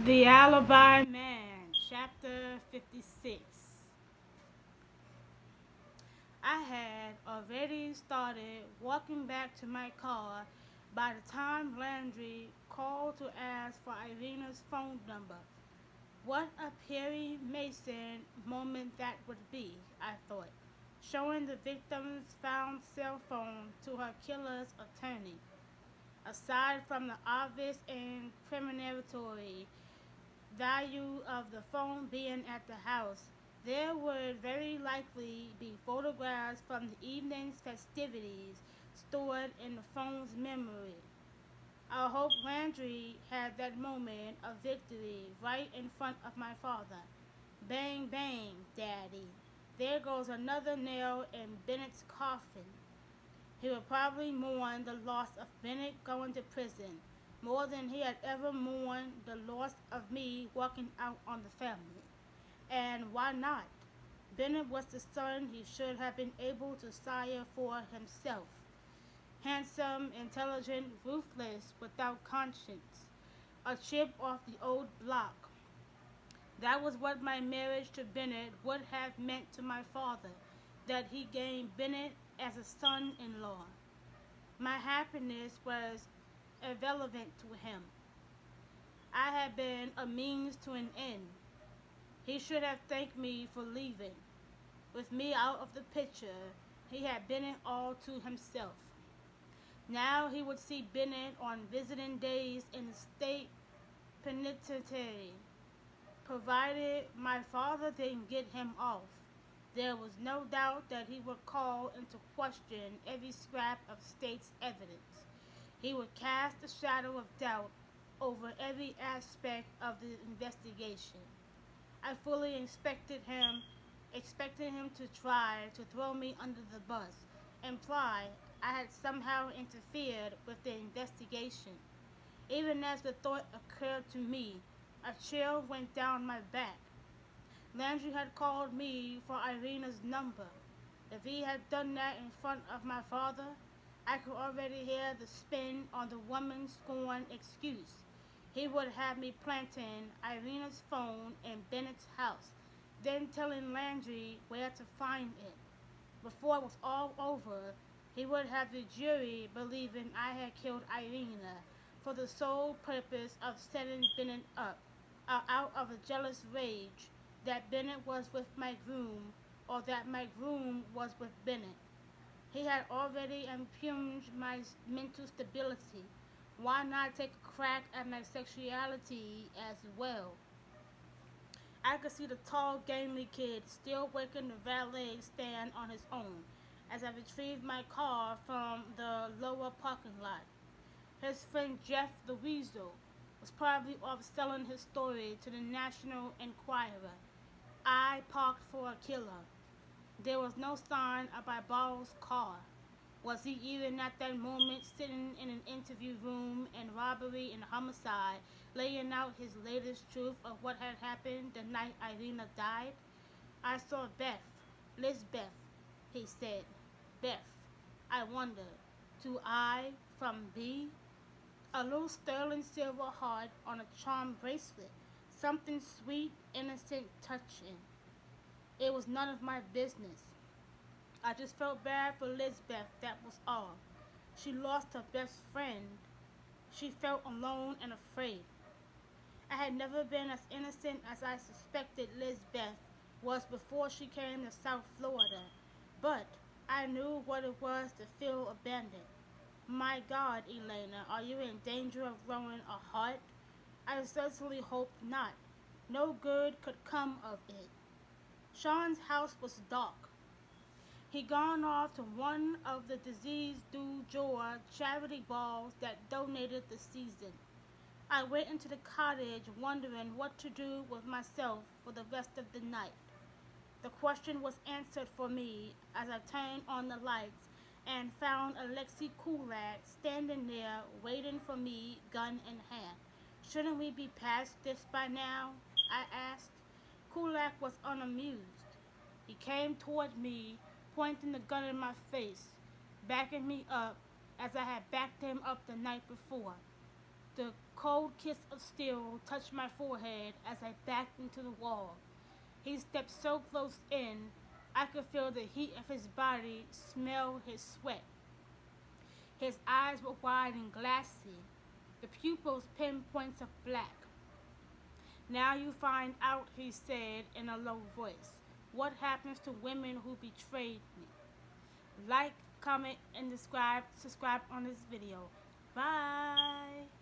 The Alibi Man Chapter 56. I had already started walking back to my car by the time Landry called to ask for Irina's phone number. What a Perry Mason moment that would be, I thought, showing the victim's found cell phone to her killer's attorney. Aside from the obvious incriminatory value of the phone being at the house, there would very likely be photographs from the evening's festivities stored in the phone's memory. I hope Landry had that moment of victory right in front of my father. Bang, bang, Daddy. There goes another nail in Bennett's coffin. He would probably mourn the loss of Bennett going to prison more than he had ever mourned the loss of me walking out on the family. And why not? Bennett was the son he should have been able to sire for himself. Handsome, intelligent, ruthless, without conscience. A chip off the old block. That was what my marriage to Bennett would have meant to my father, that he gained Bennett as a son-in-law. My happiness was irrelevant to him. I had been a means to an end. He should have thanked me for leaving. With me out of the picture, he had Bennett all to himself. Now he would see Bennett on visiting days in the state penitentiary, provided my father didn't get him off. There was no doubt that he would call into question every scrap of state's evidence. He would cast a shadow of doubt over every aspect of the investigation. I fully expected him to try to throw me under the bus, imply I had somehow interfered with the investigation. Even as the thought occurred to me, a chill went down my back. Landry had called me for Irina's number. If he had done that in front of my father, I could already hear the spin on the woman's scorn excuse. He would have me planting Irina's phone in Bennett's house, then telling Landry where to find it. Before it was all over, he would have the jury believing I had killed Irina for the sole purpose of setting Bennett up, out of a jealous rage that Bennett was with my groom or that my groom was with Bennett. He had already impugned my mental stability. Why not take a crack at my sexuality as well? I could see the tall, gangly kid still working the valet stand on his own as I retrieved my car from the lower parking lot. His friend Jeff the Weasel was probably off selling his story to the National Enquirer. I parked for a killer. There was no sign of Barbaro's car. Was he even at that moment sitting in an interview room in robbery and homicide, laying out his latest truth of what had happened the night Irina died? I saw Beth, Lisbeth, he said. Beth, I wondered. To I from B? A little sterling silver heart on a charm bracelet. Something sweet, innocent, touching. It was none of my business. I just felt bad for Lisbeth, that was all. She lost her best friend. She felt alone and afraid. I had never been as innocent as I suspected Lisbeth was before she came to South Florida, but I knew what it was to feel abandoned. My God, Elena, are you in danger of growing a heart? I certainly hoped not. No good could come of it. Sean's house was dark. He'd gone off to one of the Disease du Jour charity balls that donated the season. I went into the cottage wondering what to do with myself for the rest of the night. The question was answered for me as I turned on the lights and found Alexei Kulak standing there waiting for me, gun in hand. Shouldn't we be past this by now? I asked. Kulak was unamused. He came toward me, pointing the gun in my face, backing me up as I had backed him up the night before. The cold kiss of steel touched my forehead as I backed into the wall. He stepped so close in, I could feel the heat of his body, smell his sweat. His eyes were wide and glassy, the pupils pinpoints of black. Now you find out, he said in a low voice, what happens to women who betrayed me. Like, comment, and subscribe on this video. Bye.